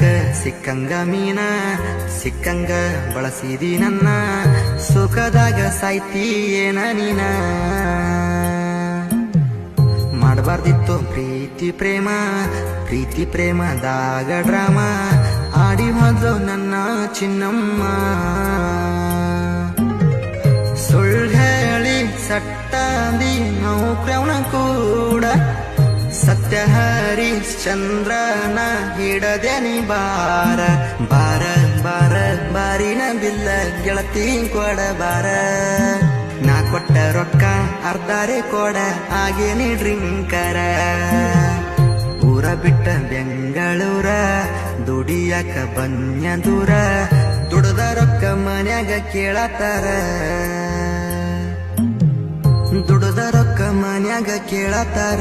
ಕಾಯಕ ಸಿಕ್ಕಂಗ ಮೀನ ಸಿಕ್ಕಂಗ ಬಳಸಿದಿ ನನ್ನ ಸುಖದಾಗ ಸಾಯ್ತಿ ಏನ ನೀನ ಮಾಡಬಾರ್ದಿತ್ತು ಪ್ರೀತಿ ಪ್ರೇಮದಾಗ ಡ್ರಾಮ ಆಡಿ ಹೋದ್ಲು ನನ್ನ ಚಿನ್ನಮ್ಮ ಸುಳ್ಳು ಹೇಳಿ ಸಟ್ಟಾಂದಿ ನಾವು ಕ್ರೌಣ ಕೂಡ ಸತ್ಯ ಹರಿಶ್ಚಂದ್ರನ ಹಿಡದೇನಿ ಬಾರ ಬಾರ ಬಾರ ಬಾರಿನ ಬಿಲ್ಲ ಗೆಳತಿ ಕೊಡ ಬಾರ ನಾ ಕೊಟ್ಟ ರೊಕ್ಕ ಅರ್ಧಾರೆ ಕೊಡ ಆಗೇನಿ ಡ್ರಿಂಕರ ಊರ ಬಿಟ್ಟ ಬೆಂಗಳೂರ ದುಡಿಯಾಕ ಬನ್ಯ ದೂರ ದುಡ್ದ ರೊಕ್ಕ ಮನ್ಯಾಗ ಕೇಳತಾರ ದುಡ್ದ ರೊಕ್ಕ ಮನ್ಯಾಗ ಕೇಳತಾರ